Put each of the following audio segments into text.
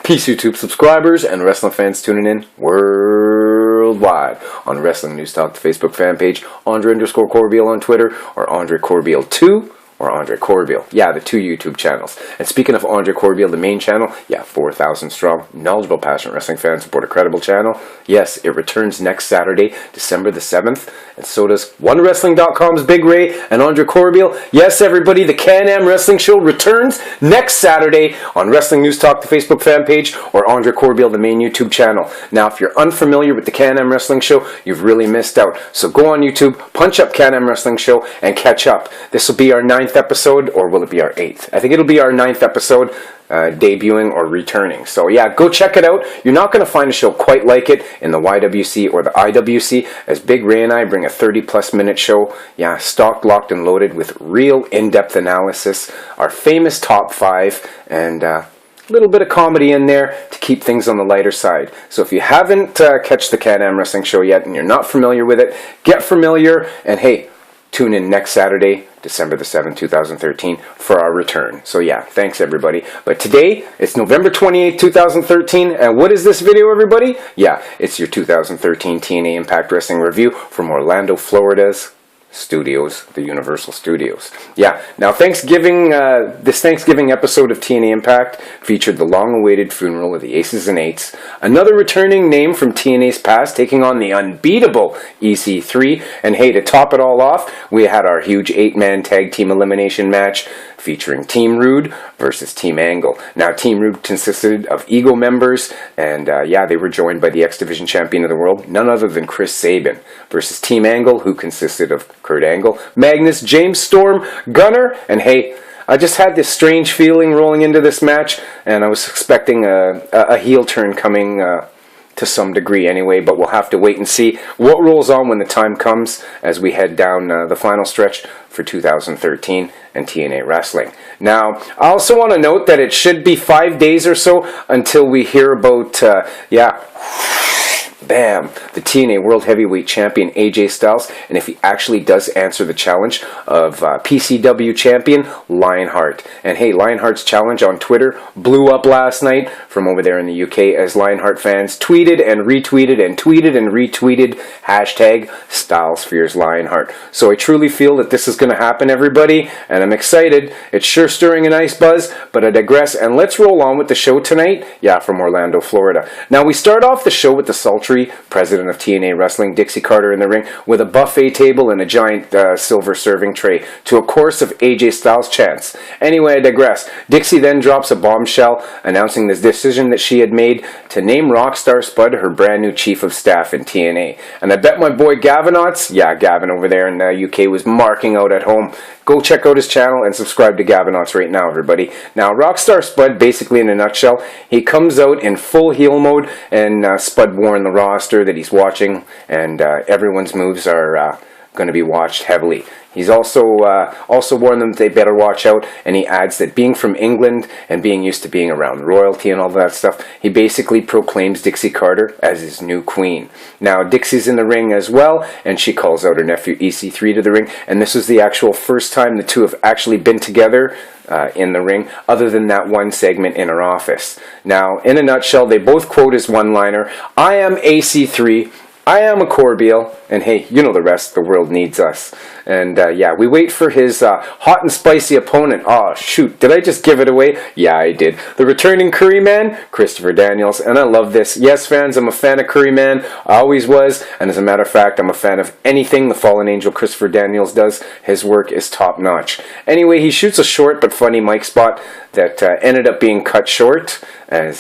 Peace, YouTube subscribers and wrestling fans tuning in worldwide on Wrestling News Talk, the Facebook fan page, Andre_Corbeil on Twitter, or Andre Corbeil 2, or Andre Corbeil. Yeah, the two YouTube channels. And speaking of Andre Corbeil, the main channel, 4,000 strong, knowledgeable, passionate wrestling fans support a credible channel. Yes, it returns next Saturday, December the 7th, and so does OneWrestling.com's Big Ray and Andre Corbeil. Yes, everybody, the Can-Am Wrestling Show returns next Saturday on Wrestling News Talk, the Facebook fan page, or Andre Corbeil, the main YouTube channel. Now, if you're unfamiliar with the Can-Am Wrestling Show, you've really missed out. So go on YouTube, punch up Can-Am Wrestling Show, and catch up. This will be our 9th episode, or will it be our 8th? I think it'll be our 9th episode, debuting or returning. So yeah, go check it out. You're not going to find a show quite like it in the YWC or the IWC, as Big Ray and I bring a 30-plus minute show, stocked, locked, and loaded with real in-depth analysis, our famous top 5, and a little bit of comedy in there to keep things on the lighter side. So if you haven't catch the Can-Am Wrestling Show yet and you're not familiar with it, get familiar, and hey, tune in next Saturday, December the 7th, 2013, for our return. So yeah, thanks everybody. But today, it's November 28th, 2013, and what is this video, everybody? Yeah, it's your 2013 TNA Impact Wrestling review from Orlando, Florida's Studios, the Universal Studios. Yeah, now Thanksgiving, this Thanksgiving episode of TNA Impact featured the long-awaited funeral of the Aces and Eights, another returning name from TNA's past taking on the unbeatable EC3, and hey, to top it all off, we had our huge 8-man tag team elimination match featuring Team Rude versus Team Angle. Now, Team Rude consisted of Ego members, and they were joined by the X Division champion of the world, none other than Chris Sabin, versus Team Angle, who consisted of Kurt Angle, Magnus, James Storm, Gunner, and hey, I just had this strange feeling rolling into this match, and I was expecting a heel turn coming to some degree anyway, but we'll have to wait and see what rolls on when the time comes as we head down the final stretch for 2013 and TNA Wrestling. Now, I also want to note that it should be 5 days or so until we hear about, bam, the TNA World Heavyweight Champion AJ Styles, and if he actually does answer the challenge of PCW Champion Lionheart. And hey, Lionheart's challenge on Twitter blew up last night from over there in the UK as Lionheart fans tweeted and retweeted and tweeted and retweeted hashtag Styles Fears Lionheart. So I truly feel that this is going to happen, everybody, and I'm excited. It's sure stirring a nice buzz, but I digress, and let's roll on with the show tonight, from Orlando, Florida. Now, we start off the show with the sultry president of TNA Wrestling, Dixie Carter, in the ring with a buffet table and a giant silver serving tray to a chorus of AJ Styles chants. Anyway, I digress. Dixie then drops a bombshell announcing this decision that she had made to name Rockstar Spud her brand new chief of staff in TNA. And I bet my boy Gavinots, Gavin over there in the UK, was marking out at home. Go check out his channel and subscribe to Gavinots right now, everybody. Now, Rockstar Spud, basically in a nutshell, he comes out in full heel mode, and Spud warned the roster that he's watching, and everyone's moves are going to be watched heavily. He's also warned them that they better watch out, and he adds that being from England and being used to being around royalty and all that stuff, he basically proclaims Dixie Carter as his new queen. Now, Dixie's in the ring as well, and she calls out her nephew EC3 to the ring, and this is the actual first time the two have actually been together in the ring, other than that one segment in her office. Now, in a nutshell, they both quote his one-liner, "I am AC3, I am a Corbeil, and hey, you know the rest, the world needs us." And we wait for his hot and spicy opponent. Oh, shoot, did I just give it away? Yeah, I did. The returning Curry Man, Christopher Daniels, and I love this. Yes, fans, I'm a fan of Curry Man. I always was, and as a matter of fact, I'm a fan of anything the Fallen Angel Christopher Daniels does. His work is top-notch. Anyway, he shoots a short but funny mic spot that ended up being cut short, as,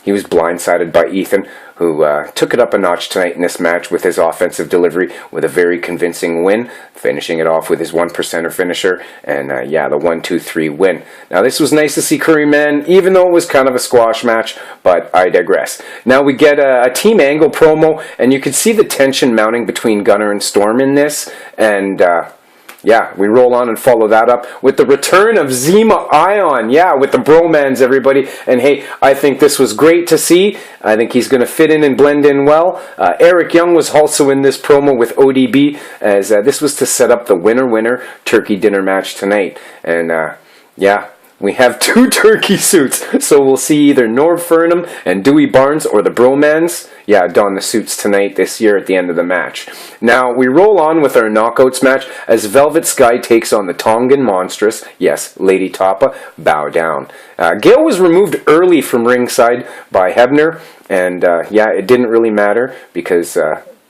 he was blindsided by Ethan, who took it up a notch tonight in this match with his offensive delivery with a very convincing win, finishing it off with his 1%er finisher, and the 1-2-3 win. Now, this was nice to see Curry Man, even though it was kind of a squash match, but I digress. Now, we get a Team Angle promo, and you can see the tension mounting between Gunner and Storm in this, and we roll on and follow that up with the return of Zema Ion. With the bromans, everybody. And hey, I think this was great to see. I think he's going to fit in and blend in well. Eric Young was also in this promo with ODB, as this was to set up the winner-winner turkey dinner match tonight. And we have two turkey suits. So we'll see either Norv Furnham and Dewey Barnes or the Bromans, don the suits tonight this year at the end of the match. Now, we roll on with our knockouts match as Velvet Sky takes on the Tongan Monstrous, yes, Lady Tapa, Bow Down. Gail was removed early from ringside by Hebner, and it didn't really matter because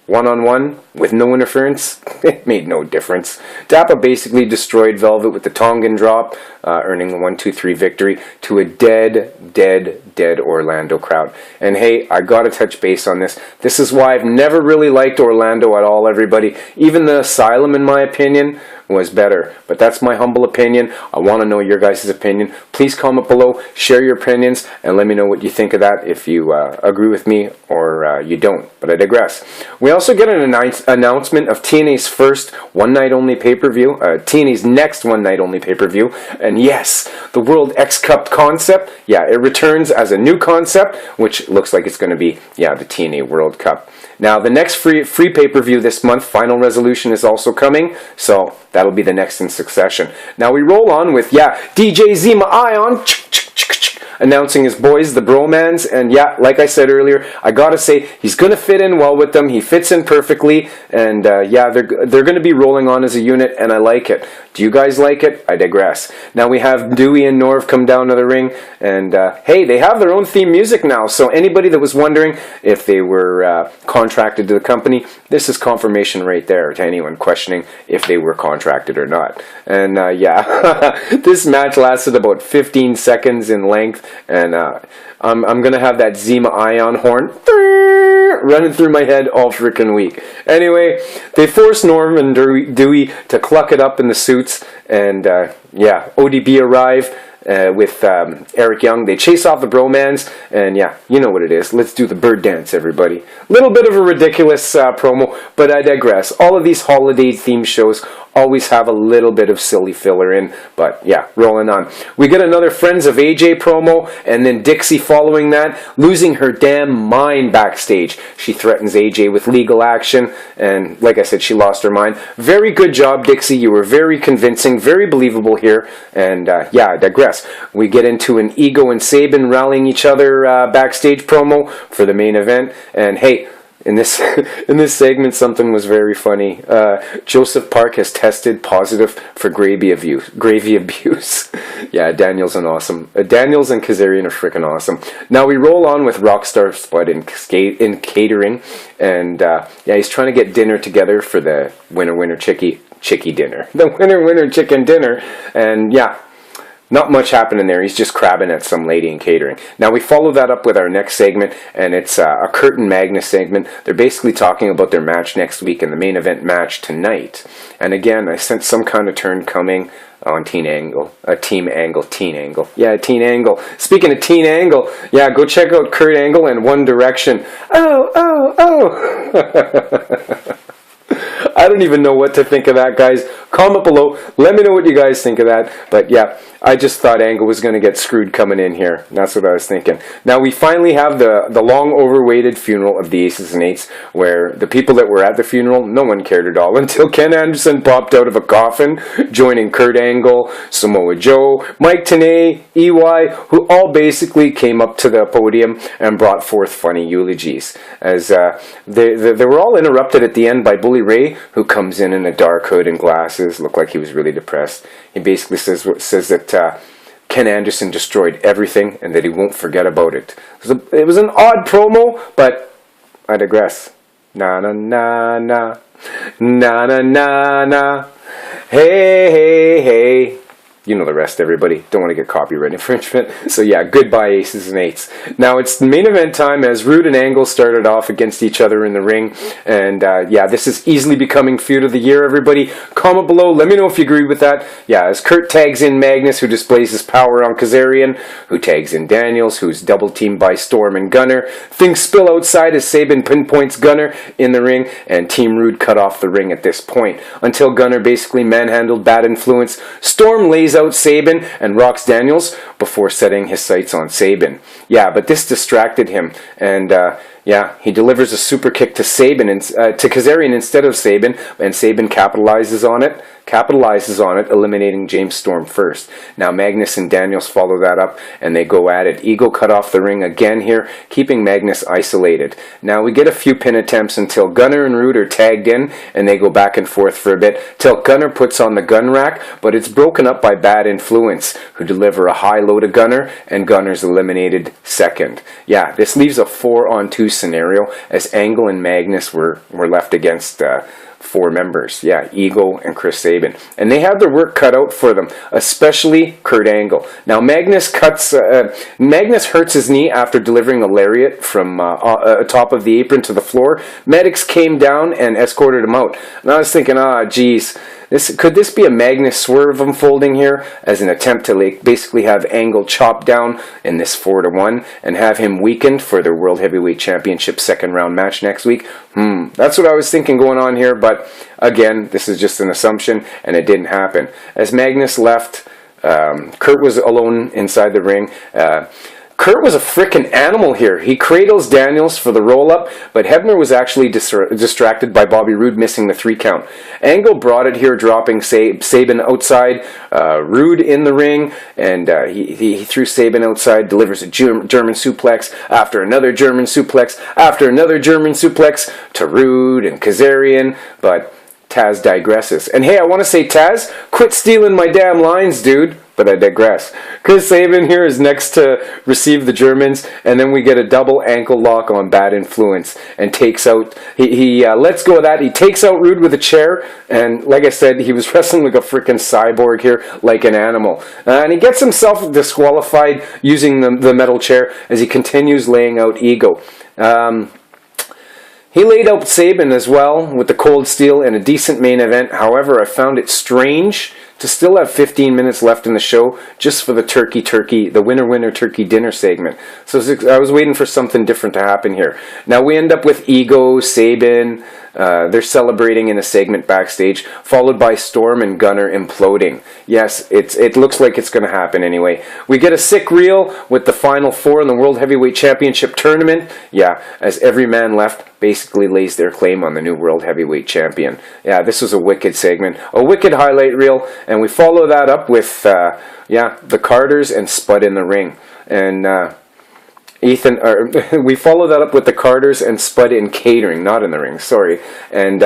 one-on-one, with no interference, it made no difference. Tapa basically destroyed Velvet with the Tongan drop, earning the 1-2-3 victory to a dead Orlando crowd. And hey, I gotta touch base on this. This is why I've never really liked Orlando at all, everybody. Even the Asylum, in my opinion, was better. But that's my humble opinion. I want to know your guys' opinion. Please comment below, share your opinions, and let me know what you think of that, if you agree with me or you don't. But I digress. We also get an announcement of TNA's first one-night-only pay-per-view, TNA's next one-night-only pay-per-view, and yes, the World X Cup concept, it returns as a new concept, which looks like it's going to be, the TNA World Cup. Now, the next free pay-per-view this month, Final Resolution, is also coming, so that'll be the next in succession. Now, we roll on with, DJ Zema Ion, announcing his boys, the Bromans, and like I said earlier, I gotta say, he's gonna fit in well with them. He fits in perfectly, and they're gonna be rolling on as a unit, and I like it. Do you guys like it? I digress. Now we have Dewey and Norv come down to the ring, and hey, they have their own theme music now, so anybody that was wondering if they were contracted to the company, this is confirmation right there to anyone questioning if they were contracted or not. And this match lasted about 15 seconds in length, and I'm going to have that Zema Ion horn running through my head all freaking week. Anyway, they force Norv and Dewey to cluck it up in the suits, and ODB arrive with Eric Young. They chase off the Bromans, and you know what it is. Let's do the bird dance, everybody. Little bit of a ridiculous promo, but I digress. All of these holiday-themed shows always have a little bit of silly filler in, but rolling on. We get another Friends of AJ promo, and then Dixie following that, losing her damn mind backstage. She threatens AJ with legal action, and like I said, she lost her mind. Very good job, Dixie. You were very convincing, very believable here, and I digress. We get into an Ego and Sabin rallying each other backstage promo for the main event, and hey, in this segment, something was very funny. Joseph Park has tested positive for gravy abuse. Daniels and Kazarian are freaking awesome. Now we roll on with Rockstar Spud in catering, and he's trying to get dinner together for the winner chicky dinner, the winner chicken dinner, and not much happening there. He's just crabbing at some lady in catering. Now, we follow that up with our next segment, and it's a Kurt and Magnus segment. They're basically talking about their match next week and the main event match tonight. And again, I sense some kind of turn coming on Teen Angle. Teen Angle. Yeah, Teen Angle. Speaking of Teen Angle, go check out Kurt Angle and One Direction. Oh. I don't even know what to think of that, guys. Comment below. Let me know what you guys think of that. But I just thought Angle was going to get screwed coming in here. That's what I was thinking. Now, we finally have the long-overwaited funeral of the Aces and Eights, where the people that were at the funeral, no one cared at all until Ken Anderson popped out of a coffin, joining Kurt Angle, Samoa Joe, Mike Tenay, EY, who all basically came up to the podium and brought forth funny eulogies. As they were all interrupted at the end by Bully Ray, who comes in a dark hood and glasses, looked like he was really depressed. He basically says that Ken Anderson destroyed everything and that he won't forget about it. It was an odd promo, but I digress. Na na na na, na na na na, hey. You know the rest, everybody. Don't want to get copyright infringement. So goodbye, Aces and Eights. Now it's main event time as Rude and Angle started off against each other in the ring. And this is easily becoming feud of the year, everybody. Comment below. Let me know if you agree with that. As Kurt tags in Magnus, who displays his power on Kazarian, who tags in Daniels, who's double teamed by Storm and Gunner. Things spill outside as Sabin pinpoints Gunner in the ring, and Team Rude cut off the ring at this point. Until Gunner basically manhandled Bad Influence. Storm lays out Sabin and rocks Daniels, before setting his sights on Sabin. Yeah, but this distracted him, and yeah, he delivers a super kick to Sabin and to Kazarian instead of Sabin, and Sabin capitalizes on it, eliminating James Storm first. Now Magnus and Daniels follow that up, and they go at it. Ego cut off the ring again here, keeping Magnus isolated. Now we get a few pin attempts until Gunner and Rude are tagged in, and they go back and forth for a bit, till Gunner puts on the gun rack, but it's broken up by Bad Influence, who deliver a high low to Gunner, and Gunner's eliminated second. Yeah, this leaves a 4-on-2 scenario, as Angle and Magnus were left against 4 members. Yeah, Ego and Chris Sabin. And they had their work cut out for them, especially Kurt Angle. Now, Magnus hurts his knee after delivering a lariat from top of the apron to the floor. Medics came down and escorted him out. And I was thinking, geez, could this be a Magnus swerve unfolding here as an attempt to basically have Angle chopped down in this 4-1 and have him weakened for their World Heavyweight Championship second round match next week? That's what I was thinking going on here, but again, this is just an assumption, and it didn't happen. As Magnus left, Kurt was alone inside the ring. Kurt was a frickin' animal here. He cradles Daniels for the roll-up, but Hebner was actually distracted by Bobby Roode missing the 3 count. Angle brought it here, dropping Sabin outside, Roode in the ring, and he threw Sabin outside, delivers a German suplex after another German suplex after another German suplex to Roode and Kazarian, but Taz digresses. And hey, I want to say, Taz, quit stealing my damn lines, dude. But I digress. Chris Sabin here is next to receive the Germans, and then we get a double ankle lock on Bad Influence, and takes out, he lets go of that, he takes out Rude with a chair, and like I said, he was wrestling like a freaking cyborg here, like an animal. And he gets himself disqualified using the metal chair as he continues laying out Ego. He laid out Sabin as well with the cold steel in a decent main event. However, I found it strange to still have 15 minutes left in the show just for the winner turkey dinner segment. So I was waiting for something different to happen here. Now we end up with Ego, Sabin, they're celebrating in a segment backstage, followed by Storm and Gunner imploding. Yes, it looks like it's going to happen anyway. We get a sick reel with the Final 4 in the World Heavyweight Championship tournament. Yeah, as every man left basically lays their claim on the new World Heavyweight Champion. Yeah, this was a wicked segment, a wicked highlight reel, and we follow that up with, the Carters and Spud in the ring. And we follow that up with the Carters and Spud in catering, not in the ring, sorry. And,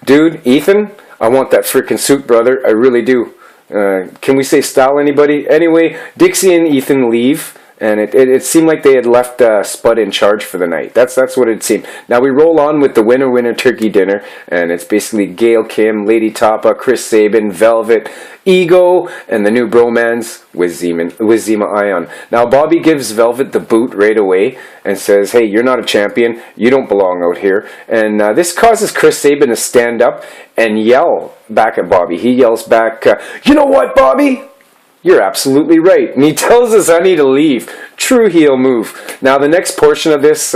dude, Ethan, I want that freaking suit, brother, I really do. Can we say style anybody? Anyway, Dixie and Ethan leave, and it seemed like they had left Spud in charge for the night. That's what it seemed. Now we roll on with the winner turkey dinner, and it's basically Gail Kim, Lady Tapa, Chris Sabin, Velvet, Ego, and the new bromance with Zema Ion. Now Bobby gives Velvet the boot right away and says, hey, you're not a champion, you don't belong out here. And this causes Chris Sabin to stand up and yell back at Bobby. He yells back, you know what, Bobby? You're absolutely right. And he tells his honey to leave. True heel move. Now, the next portion of this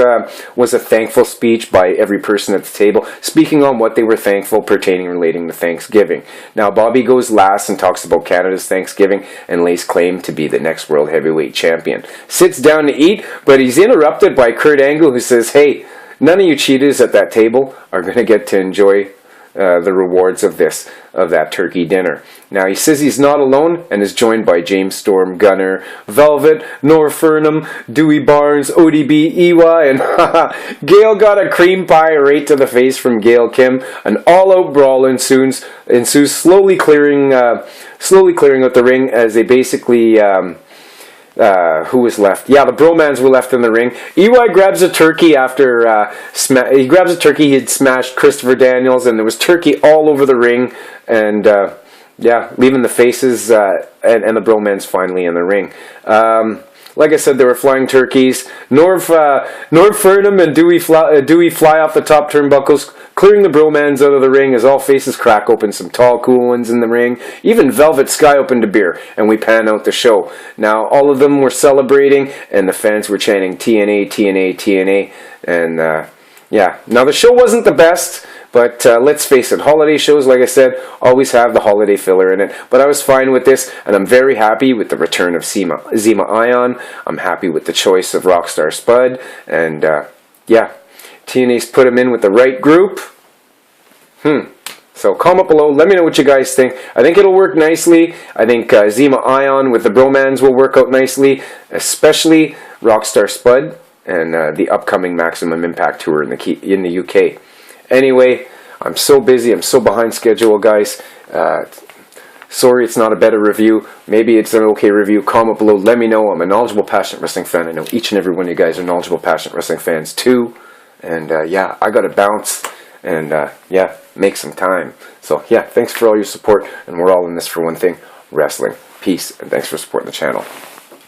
was a thankful speech by every person at the table, speaking on what they were thankful relating to Thanksgiving. Now, Bobby goes last and talks about Canada's Thanksgiving and lays claim to be the next World Heavyweight Champion. Sits down to eat, but he's interrupted by Kurt Angle, who says, hey, none of you cheaters at that table are going to get to enjoy the rewards of that turkey dinner. Now he says he's not alone and is joined by James Storm, Gunner, Velvet, Nor Furnham, Dewey Barnes, ODB, EY, and Gail got a cream pie right to the face from Gail Kim. An all-out brawl ensues, slowly clearing out the ring as they basically. Who was left? Yeah, the bromans were left in the ring. EY grabs a turkey after he grabs a turkey. He had smashed Christopher Daniels, and there was turkey all over the ring. And leaving the faces and the bromans finally in the ring. Like I said, there were flying turkeys. Norv Furnham and Dewey fly off the top turnbuckles, clearing the bromans out of the ring as all faces crack open. Some tall, cool ones in the ring. Even Velvet Sky opened a beer, and we pan out the show. Now, all of them were celebrating, and the fans were chanting TNA, TNA, TNA. And, now the show wasn't the best, But let's face it, holiday shows, like I said, always have the holiday filler in it. But I was fine with this, and I'm very happy with the return of Zema Ion. I'm happy with the choice of Rockstar Spud. And yeah, TNA's put him in with the right group. So comment below. Let me know what you guys think. I think it'll work nicely. I think Zema Ion with the Bromans will work out nicely, especially Rockstar Spud and the upcoming Maximum Impact Tour in the UK. Anyway, I'm so busy. I'm so behind schedule, guys. Sorry it's not a better review. Maybe it's an okay review. Comment below. Let me know. I'm a knowledgeable, passionate wrestling fan. I know each and every one of you guys are knowledgeable, passionate wrestling fans too. And yeah, I got to bounce. And yeah, make some time. So yeah, thanks for all your support. And we're all in this for one thing, wrestling. Peace, and thanks for supporting the channel.